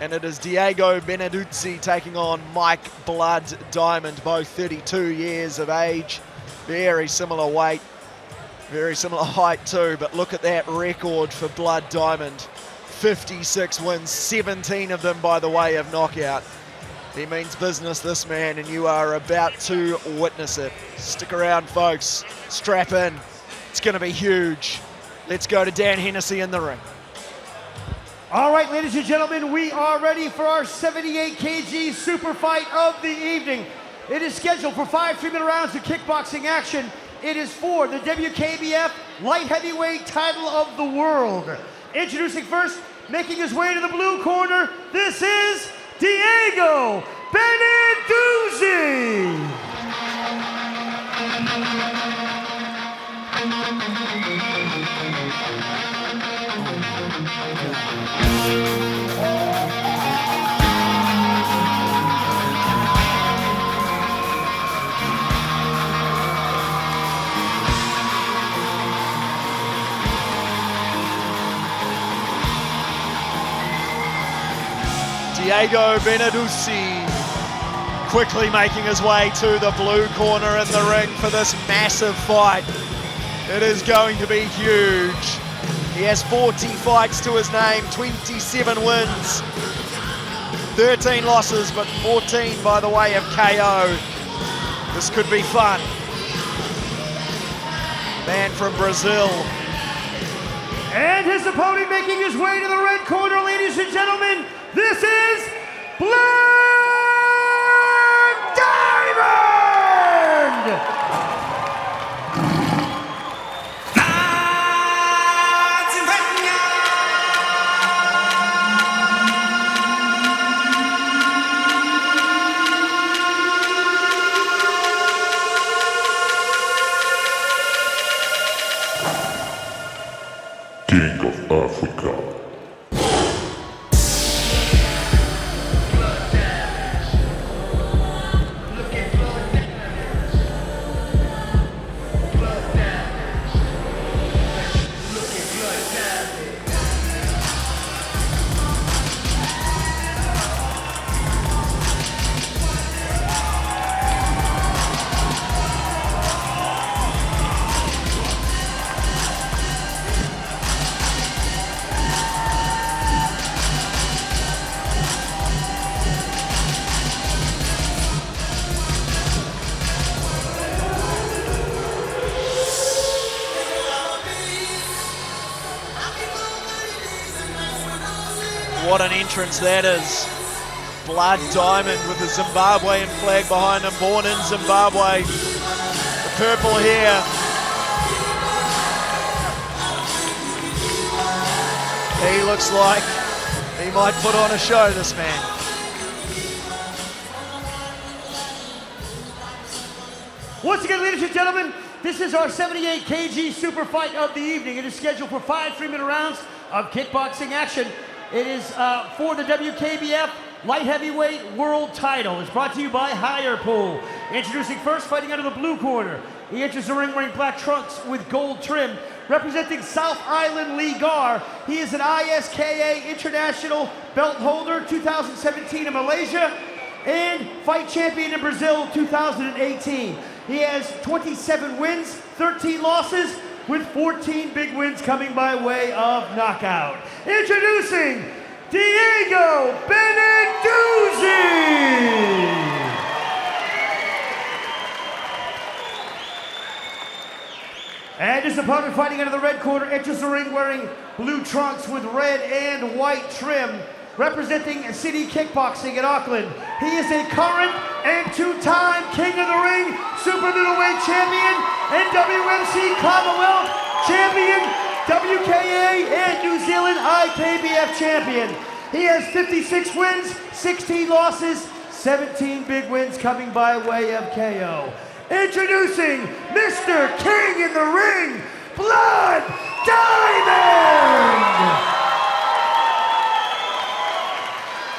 And it is Diego Benneduzzi taking on Mike Blood Diamond, both 32 years of age. Very similar weight, very similar height too, but look at that record for Blood Diamond. 56 wins, 17 of them by the way of knockout. He means business, this man, and you are about to witness it. Stick around, folks. Strap in. It's going to be huge. Let's go to Dan Hennessy in the ring. All right, ladies and gentlemen, we are ready for our 78 kg super fight of the evening. It is scheduled for 5 3-minute rounds of kickboxing action. It is for the WKBF light heavyweight title of the world. Introducing first, making his way to the blue corner, this is Diego Benneduzzi. Diego Benneduzzi quickly making his way to the blue corner in the ring for this massive fight. It is going to be huge. He has 40 fights to his name, 27 wins, 13 losses, but 14 by the way of KO. This could be fun. Man from Brazil. And his opponent making his way to the red corner, ladies and gentlemen, this is Blood Diamond! King of Africa. What an entrance that is. Blood Diamond with the Zimbabwean flag behind him, born in Zimbabwe. The purple hair. He looks like he might put on a show, this man. Once again, ladies and gentlemen, this is our 78 kg super fight of the evening. It is scheduled for 5 3-minute rounds of kickboxing action. It is for the WKBF light heavyweight world title. It's brought to you by Higher Pool. Introducing first, fighting out of the blue corner. He enters the ring wearing black trunks with gold trim. Representing South Island Ligar, he is an ISKA international belt holder, 2017 in Malaysia, and fight champion in Brazil, 2018. He has 27 wins, 13 losses, with 14 big wins coming by way of knockout. Introducing Diego Benneduzzi! And his opponent fighting out of the red corner enters the ring wearing blue trunks with red and white trim. Representing City Kickboxing in Auckland, he is a current and two-time King of the Ring Super Middleweight Champion and WMC Commonwealth Champion, WKA and New Zealand IKBF Champion. He has 56 wins, 16 losses, 17 big wins coming by way of KO. Introducing Mr. King in the Ring, Blood Diamond!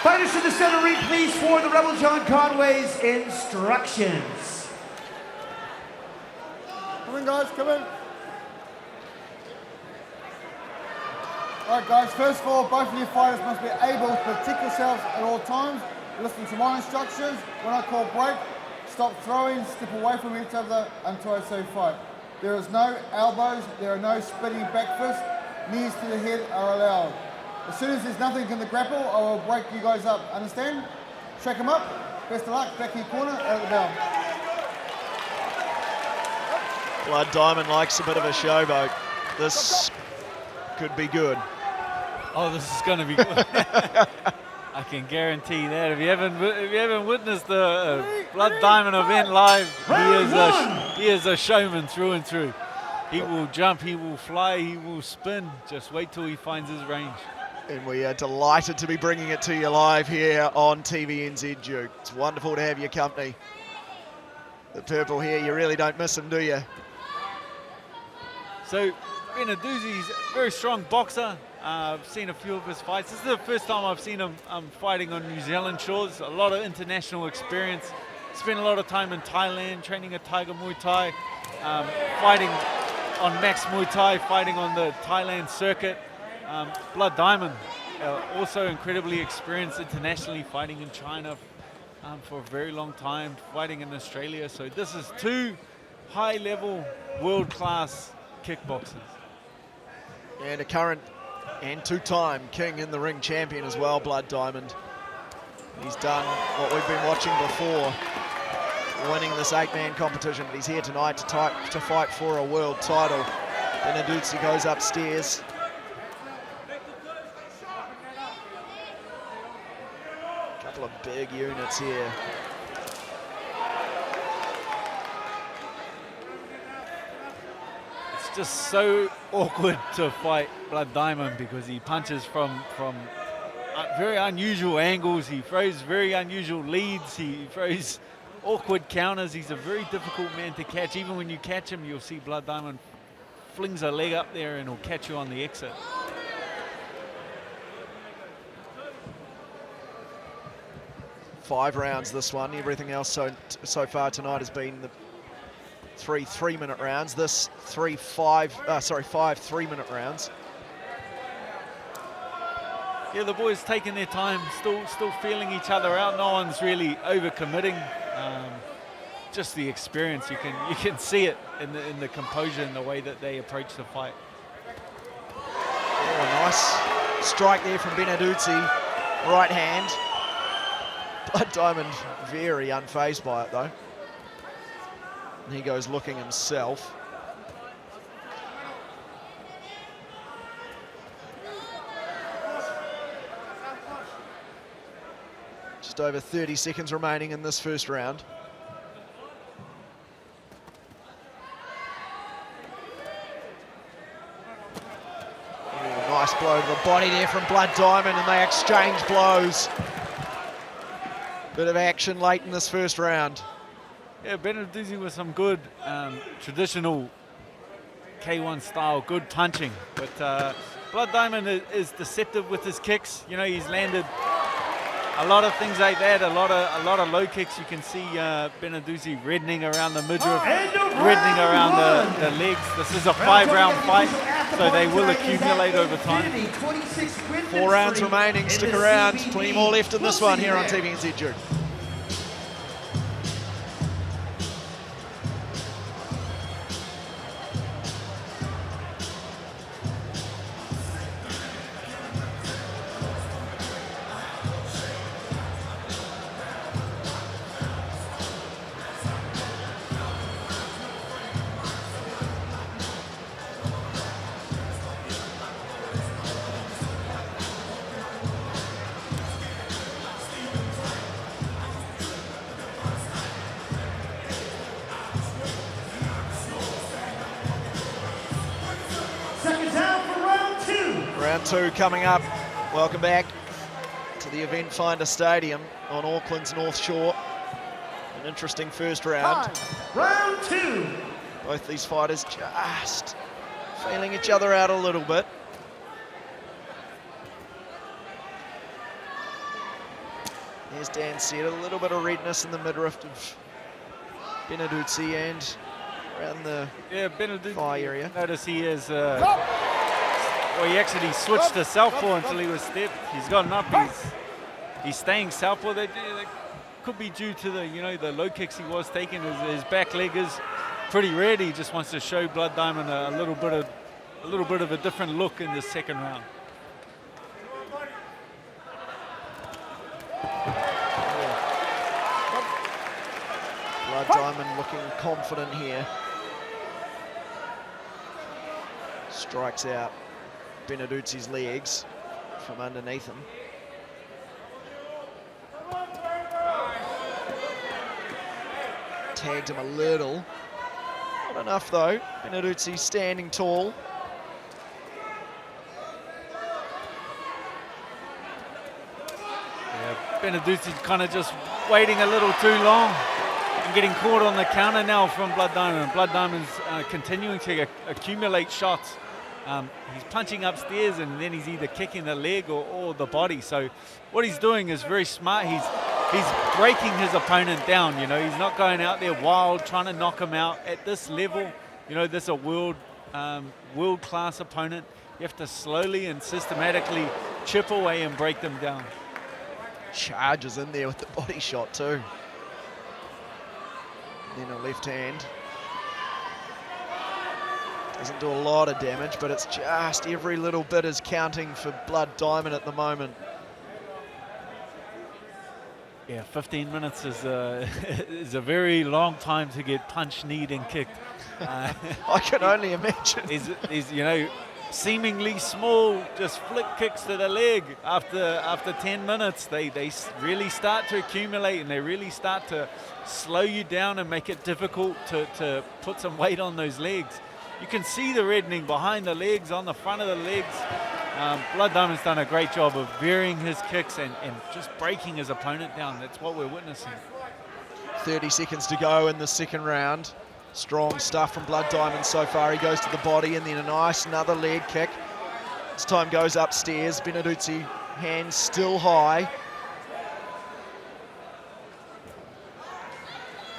Fighters to the center ring, please, for the Rebel John Conway's instructions. Come in, guys, come in. Alright guys, first of all, both of you fighters must be able to protect yourselves at all times. Listen to my instructions. When I call break, stop throwing, step away from each other until I say fight. There is no elbows, there are no spinning back fists, knees to the head are allowed. As soon as there's nothing in the grapple, I will break you guys up. Understand? Shake them up. Best of luck. Back in your corner, out of the bell. Blood Diamond likes a bit of a showboat. This could be good. Oh, this is going to be good. I can guarantee that. If you haven't witnessed the Blood Diamond event live, he is a showman through and through. He will jump, he will fly, he will spin. Just wait till he finds his range. And we are delighted to be bringing it to you live here on TVNZ, Duke. It's wonderful to have your company. The purple here, you really don't miss him, do you? So, Benneduzzi's a very strong boxer. I've seen a few of his fights. This is the first time I've seen him fighting on New Zealand shores. A lot of international experience. Spent a lot of time in Thailand, training at Tiger Muay Thai, fighting on Max Muay Thai, fighting on the Thailand circuit. Blood Diamond, also incredibly experienced internationally, fighting in China for a very long time, fighting in Australia. So this is two high-level, world-class kickboxers. And a current and two-time King in the Ring champion as well, Blood Diamond. He's done what we've been watching before, winning this 8-man competition, but he's here tonight to fight for a world title. Benneduzzi goes upstairs. Couple of big units here. It's just so awkward to fight Blood Diamond because he punches from very unusual angles. He throws very unusual leads. He throws awkward counters. He's a very difficult man to catch. Even when you catch him, you'll see Blood Diamond flings a leg up there and he'll catch you on the exit. 5 rounds this one. Everything else so far tonight has been the 3 3-minute rounds. This 5 3-minute rounds. Yeah, the boys taking their time, still feeling each other out. No one's really overcommitting. Just the experience, you can see it in the composure and the way that they approach the fight. Oh, nice strike there from Benneduzzi, right hand. Blood Diamond very unfazed by it though. And he goes looking himself. Just over 30 seconds remaining in this first round. Ooh, nice blow to the body there from Blood Diamond, and they exchange blows. Bit of action late in this first round. Yeah, Benneduzzi with some good traditional K1 style, good punching. But Blood Diamond is deceptive with his kicks. You know, he's landed a lot of things like that, a lot of low kicks. You can see Benneduzzi reddening around the midriff, reddening around the legs. This is a 5-round fight, so they will accumulate over time. 4 rounds remaining, stick around. Plenty more left in this one here on TVNZ Duke. Round 2 coming up. Welcome back to the Eventfinda Stadium on Auckland's North Shore. An interesting first round. Round 2. Both these fighters just feeling each other out a little bit. As Dan said, a little bit of redness in the midriff of Benneduzzi and around the thigh area. Notice he is Well, he actually switched to southpaw until he was stepped. He's gotten up. He's staying southpaw. That could be due to the low kicks he was taking. His back leg is pretty ready. He just wants to show Blood Diamond a little bit of a different look in the second round. Blood Diamond looking confident here. Strikes out Benneduzzi's legs from underneath him. Tagged him a little. Not enough though. Benneduzzi standing tall. Yeah, Benneduzzi kind of just waiting a little too long and getting caught on the counter now from Blood Diamond. Blood Diamond's continuing to accumulate shots. He's punching upstairs and then he's either kicking the leg or the body. So what he's doing is very smart. He's breaking his opponent down. He's not going out there wild trying to knock him out at this level. This is a world-class opponent. You have to slowly and systematically chip away and break them down. Charges in there with the body shot too. Then a left hand. Doesn't do a lot of damage, but it's just every little bit is counting for Blood Diamond at the moment. Yeah, 15 minutes is a very long time to get punched, kneed, and kicked. I can only imagine. These seemingly small, just flick kicks to the leg. After 10 minutes, they really start to accumulate and they really start to slow you down and make it difficult to put some weight on those legs. You can see the reddening behind the legs, on the front of the legs. Blood Diamond's done a great job of varying his kicks and just breaking his opponent down. That's what we're witnessing. 30 seconds to go in the second round. Strong stuff from Blood Diamond so far. He goes to the body and then a nice another leg kick. This time goes upstairs. Benneduzzi, hands still high.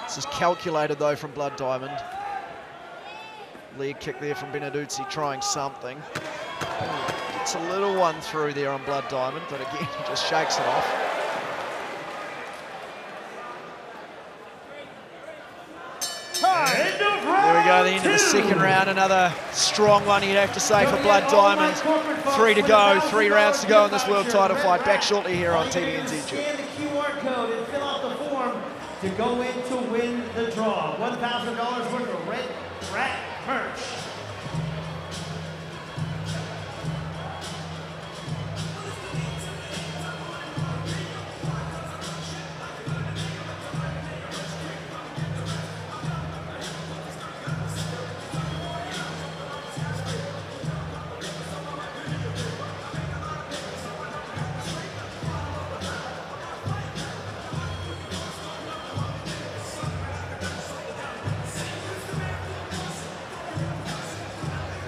This is calculated though from Blood Diamond. Leg kick there from Benneduzzi, trying something. Gets a little one through there on Blood Diamond, but again, he just shakes it off. There we go, the end of the second round. Another strong one, you'd have to say, for Blood Diamond. 3 to go, 3 rounds to go in this world title fight. Back shortly here on TVNZ. Scan the QR code and fill out the form to go in to win the draw. $1,000 worth of Red Rat merch.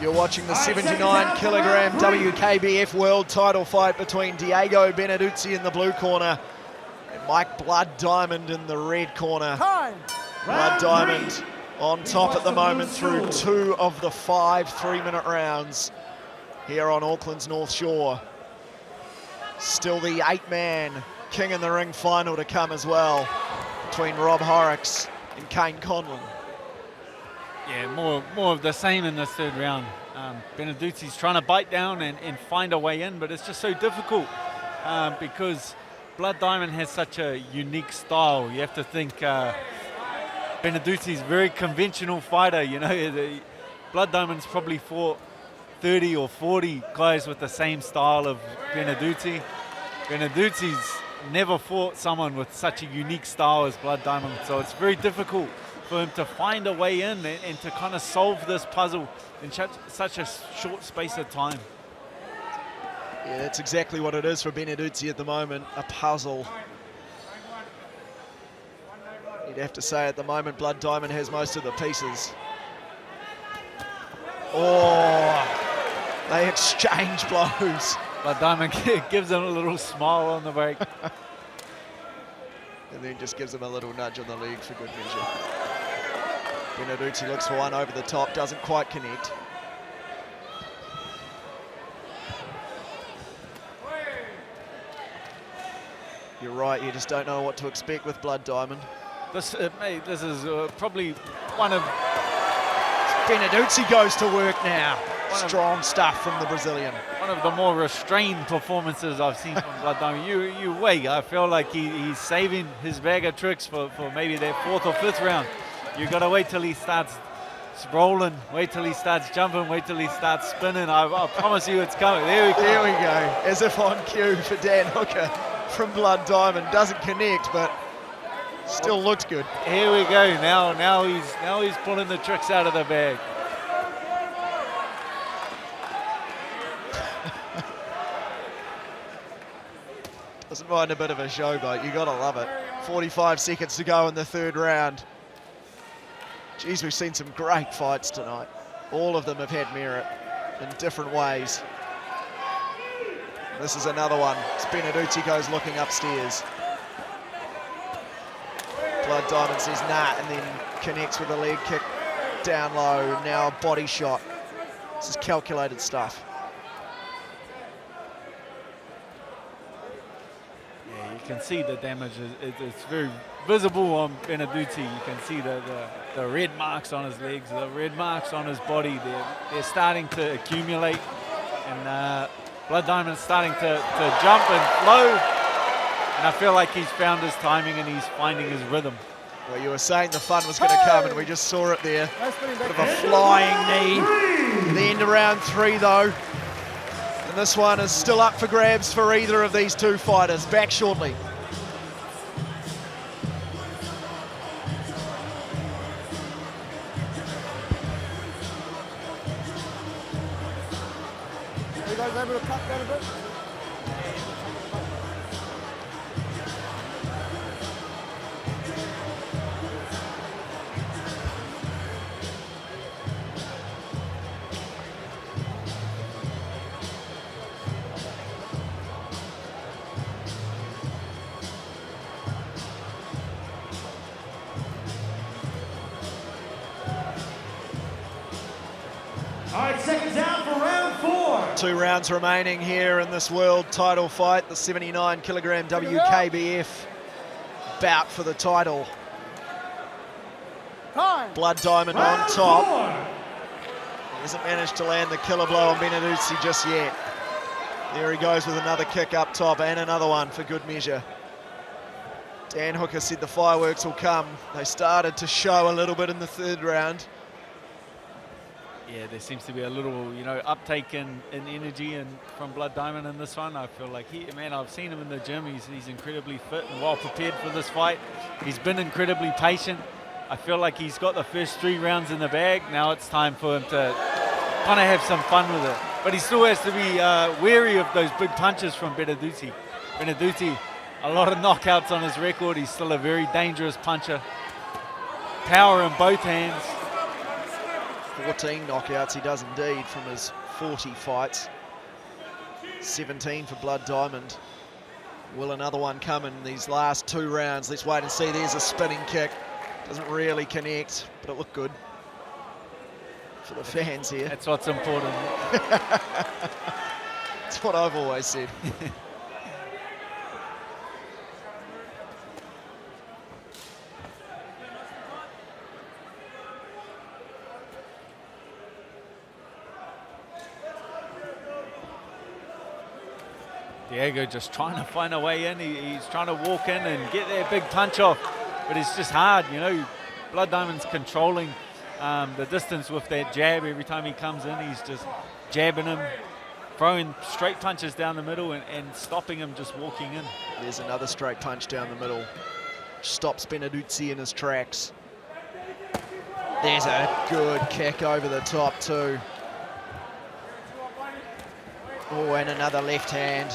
You're watching the 79-kilogram WKBF world title fight between Diego Benneduzzi in the blue corner and Mike Blood Diamond in the red corner. Blood Diamond on top at the moment through 2 of the 5 3-minute rounds here on Auckland's North Shore. Still the 8-man King in the Ring final to come as well between Rob Horrocks and Kane Conlon. Yeah, more of the same in this third round. Benneduzzi's trying to bite down and find a way in, but it's just so difficult because Blood Diamond has such a unique style. You have to think Benneduzzi's a very conventional fighter. Blood Diamond's probably fought 30 or 40 guys with the same style of Benneduzzi. Benneduzzi's never fought someone with such a unique style as Blood Diamond, so it's very difficult for him to find a way in and to kind of solve this puzzle in such a short space of time. Yeah, that's exactly what it is for Benneduzzi at the moment, a puzzle. You'd have to say at the moment Blood Diamond has most of the pieces. Oh, they exchange blows. Blood Diamond gives him a little smile on the break. And then just gives him a little nudge on the leg for good measure. Benneduzzi looks for one over the top, doesn't quite connect. You're right, you just don't know what to expect with Blood Diamond. This is probably one of... Benneduzzi goes to work now. Strong stuff from the Brazilian. One of the more restrained performances I've seen from Blood Diamond. You wait, I feel like he's saving his bag of tricks for maybe their 4th or 5th round. You got to wait till he starts rolling, wait till he starts jumping, wait till he starts spinning. I promise you it's coming. There we go. As if on cue for Dan Hooker from Blood Diamond. Doesn't connect, but still looks good. Here we go. Now he's pulling the tricks out of the bag. Doesn't mind a bit of a showboat. You got to love it. 45 seconds to go in the 3rd round. Geez, we've seen some great fights tonight. All of them have had merit in different ways. This is another one. Benneduzzi goes looking upstairs. Blood Diamond says nah, and then connects with a leg kick down low. Now a body shot. This is calculated stuff. Yeah, you can see the damage. It's very visible on Benneduzzi. You can see the red marks on his legs, the red marks on his body. They're starting to accumulate, and Blood Diamond's starting to jump and flow. And I feel like he's found his timing and he's finding his rhythm. Well, you were saying the fun was going to come, and we just saw it there. Bit of a flying knee. The end of round 3, though. And this one is still up for grabs for either of these two fighters. Back shortly. You guys able to cut that a bit? All right, seconds out for round 4. 2 rounds remaining here in this world title fight, the 79 kilogram WKBF bout for the title. Blood Diamond on top. He hasn't managed to land the killer blow on Benneduzzi just yet. There he goes with another kick up top and another one for good measure. Dan Hooker said the fireworks will come. They started to show a little bit in the 3rd round. Yeah, there seems to be a little, uptake in energy and from Blood Diamond in this one. I feel like I've seen him in the gym. He's incredibly fit and well prepared for this fight. He's been incredibly patient. I feel like he's got the first 3 rounds in the bag. Now it's time for him to kind of have some fun with it. But he still has to be wary of those big punches from Benneduzzi. Benneduzzi, a lot of knockouts on his record. He's still a very dangerous puncher. Power in both hands. 14 knockouts he does indeed from his 40 fights. 17 for Blood Diamond. Will another one come in these last 2 rounds? Let's wait and see. There's a spinning kick. Doesn't really connect, but it looked good for the fans here. That's what's important. That's what I've always said. Diego just trying to find a way in. He's trying to walk in and get that big punch off, but it's just hard. Blood Diamond's controlling the distance with that jab. Every time he comes in, he's just jabbing him, throwing straight punches down the middle and stopping him just walking in. There's another straight punch down the middle. Stops Benneduzzi in his tracks. There's a good kick over the top too. Oh, and another left hand.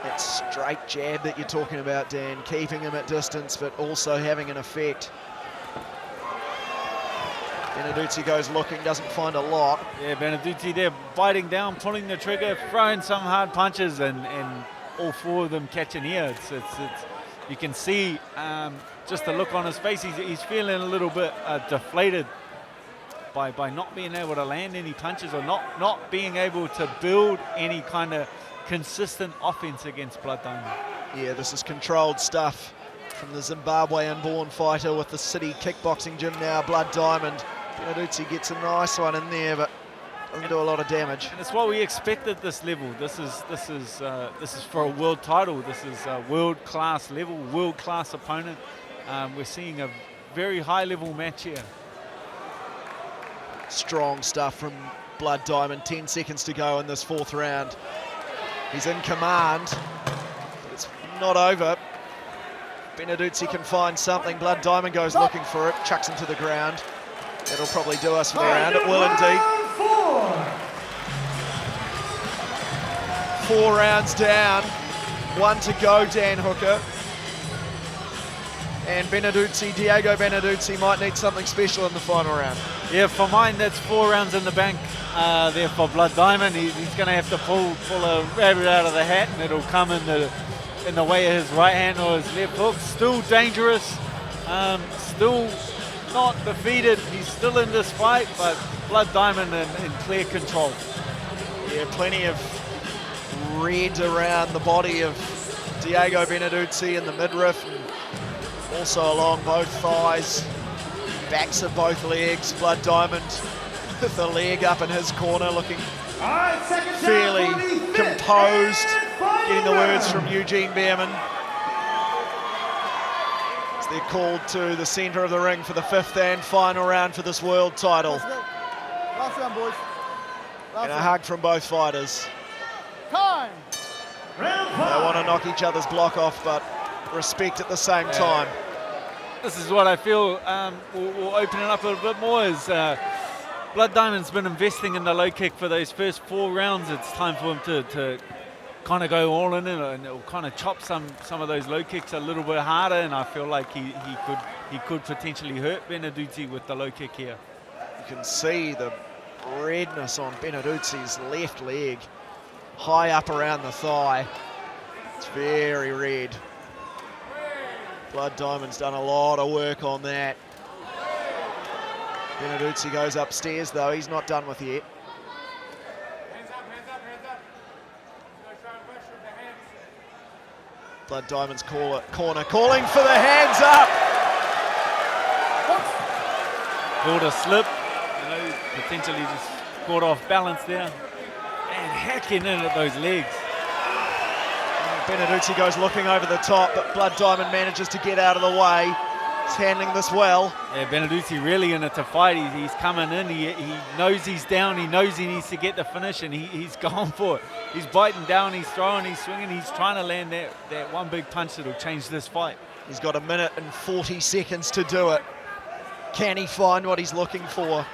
That straight jab that you're talking about, Dan, keeping him at distance, but also having an effect. Benneduzzi goes looking, doesn't find a lot. Yeah, Benneduzzi there biting down, pulling the trigger, throwing some hard punches, and all 4 of them catching here. You can see just the look on his face. He's feeling a little bit deflated by not being able to land any punches or not being able to build any kind of consistent offense against Blood Diamond. Yeah, this is controlled stuff from the Zimbabwean-born fighter with the city kickboxing gym now, Blood Diamond. Benneduzzi gets a nice one in there, but doesn't do a lot of damage. And it's what we expect at this level. This is for a world title. This is a world-class level, world-class opponent. We're seeing a very high-level match here. Strong stuff from Blood Diamond. 10 seconds to go in this fourth round. He's in command, but it's not over. Benneduzzi can find something. Blood Diamond goes looking for it, chucks him to the ground. That'll probably do us for the round. It will indeed. 4 rounds down, 1 to go, Dan Hooker. And Benneduzzi, Diego Benneduzzi, might need something special in the final round. Yeah, for mine, that's 4 rounds in the bank there for Blood Diamond. He's going to have to pull a rabbit out of the hat, and it'll come in the way of his right hand or his left hook. Still dangerous, still not defeated. He's still in this fight, but Blood Diamond in clear control. Yeah, plenty of red around the body of Diego Benneduzzi in the midriff, and also along both thighs, backs of both legs. Blood Diamond with the leg up in his corner, looking fairly composed, getting the words from Eugene Behrman. As they're called to the centre of the ring for the 5th and final round for this world title. Last round, boys. And a hug from both fighters. Time! They want to knock each other's block off, but respect at the same time. This is what I feel will open it up a little bit more. Is Blood Diamond's been investing in the low kick for those first 4 rounds. It's time for him to kind of go all in, and it'll kind of chop some of those low kicks a little bit harder. And I feel like he could potentially hurt Benneduzzi with the low kick here. You can see the redness on Benneduzzi's left leg, high up around the thigh. It's very red. Blood Diamond's done a lot of work on that. Benneduzzi goes upstairs though, he's not done with yet. Blood Diamond's corner calling for the hands up. Caught a slip, potentially just caught off balance there. And hacking in at those legs. Benneduzzi goes looking over the top, but Blood Diamond manages to get out of the way. He's handling this well. Yeah, Benneduzzi really in it to fight. He's coming in, he knows he's down, he knows he needs to get the finish, and he's gone for it. He's biting down, he's throwing, he's swinging, he's trying to land that one big punch that'll change this fight. He's got 1 minute and 40 seconds to do it. Can he find what he's looking for?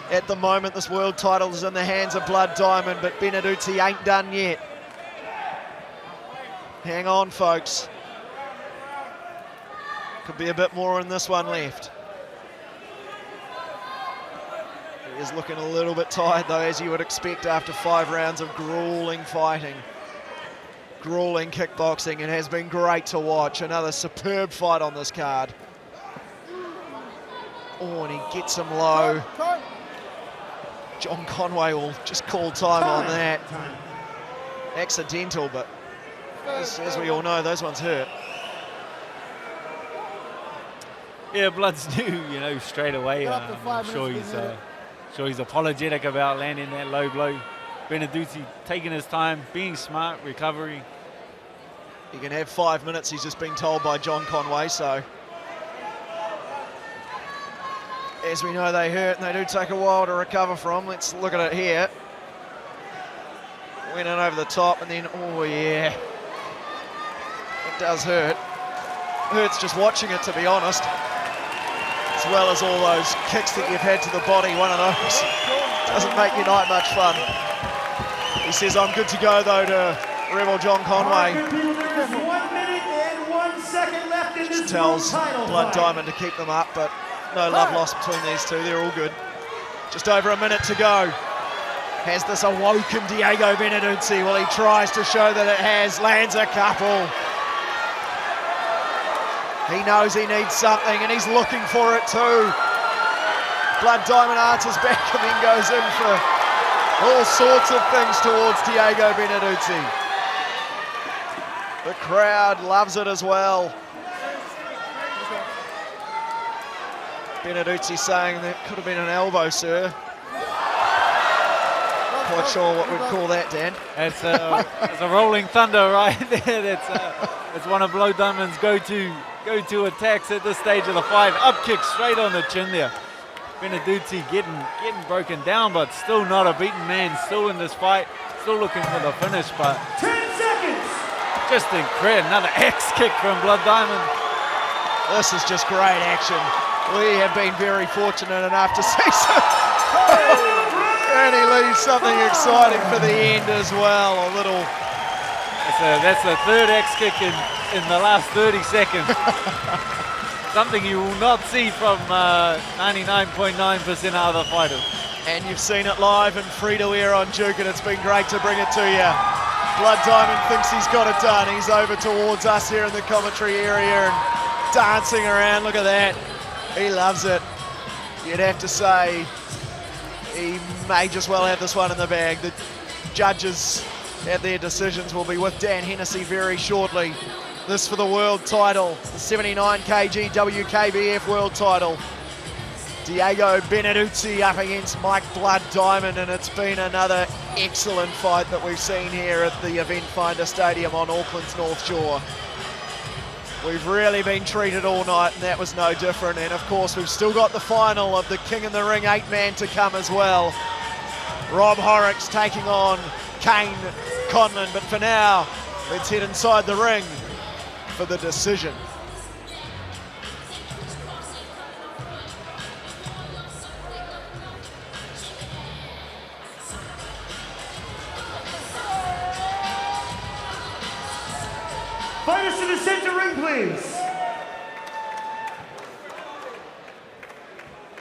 At the moment, this world title is in the hands of Blood Diamond, but Benneduzzi ain't done yet. Hang on, folks. Could be a bit more in this one left. He is looking a little bit tired, though, as you would expect after 5 rounds of grueling fighting. Grueling kickboxing. It has been great to watch. Another superb fight on this card. Oh, and he gets him low. John Conway will just call time on that. Accidental, but as we all know, those ones hurt. Yeah, Blood's new, straight away. I'm sure he's apologetic about landing that low blow. Benneduzzi taking his time, being smart, recovery. He can have 5 minutes, he's just been told by John Conway, so. As we know, they hurt and they do take a while to recover from. Let's look at it here. Went in over the top and then, oh yeah. It does hurt. Hurts just watching it, to be honest. As well as all those kicks that you've had to the body, one of those doesn't make your night much fun. He says, I'm good to go though to Rebel John Conway. 1 minute and 1 second left in this tells title Blood fight. Diamond to keep them up, but no love lost between these two. They're all good. Just over 1 minute to go. Has this awoken Diego Benneduzzi? Well, he tries to show that it has. Lands a couple. He knows he needs something, and he's looking for it too. Blood Diamond answers back and then goes in for all sorts of things towards Diego Benneduzzi. The crowd loves it as well. Benneduzzi saying that could have been an elbow, sir. Quite sure what we'd call that, Dan. It's a rolling thunder right there. It's one of Blow Diamond's go-to attacks at this stage of the fight. Up kick straight on the chin there. Benneduzzi getting broken down, but still not a beaten man. Still in this fight. Still looking for the finish, but 10 seconds. just incredible. Another X kick from Blood Diamond. This is just great action. We have been very fortunate enough to see some. And he leaves something exciting for the end as well. A little. That's the third X kick in the last 30 seconds. Something you will not see from 99.9% of other fighters. And you've seen it live in free-to-air on Duke, and it's been great to bring it to you. Blood Diamond thinks he's got it done. He's over towards us here in the commentary area and dancing around. Look at that. He loves it. You'd have to say he may just well have this one in the bag. The judges at their decisions will be with Dan Hennessy very shortly. This for the world title, the 79 kg WKBF world title. Diego Benneduzzi up against Mike Blood Diamond, and it's been another excellent fight that we've seen here at the Eventfinda Stadium on Auckland's North Shore. We've really been treated all night, and that was no different. And of course, we've still got the final of the King in the Ring 8-man to come as well. Rob Horrocks taking on Kane Conlon, but for now, let's head inside the ring for the decision. Fighters to the center ring, please.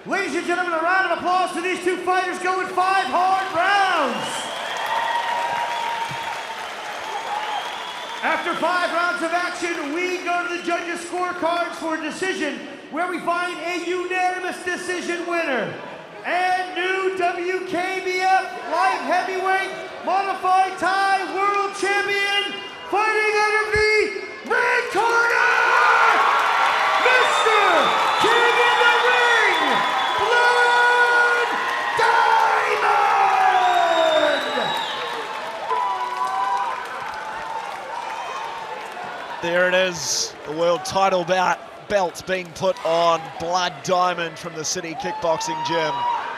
Ladies and gentlemen, a round of applause for these two fighters going 5 hard rounds. After 5 rounds of action, we go to the judges' scorecards for a decision where we find a unanimous decision winner. And new WKBF light heavyweight modified Thai world champion, fighting out of the red corner, Mr. King in the Ring, Blood Diamond! There it is, the world title belt being put on Blood Diamond from the City Kickboxing Gym.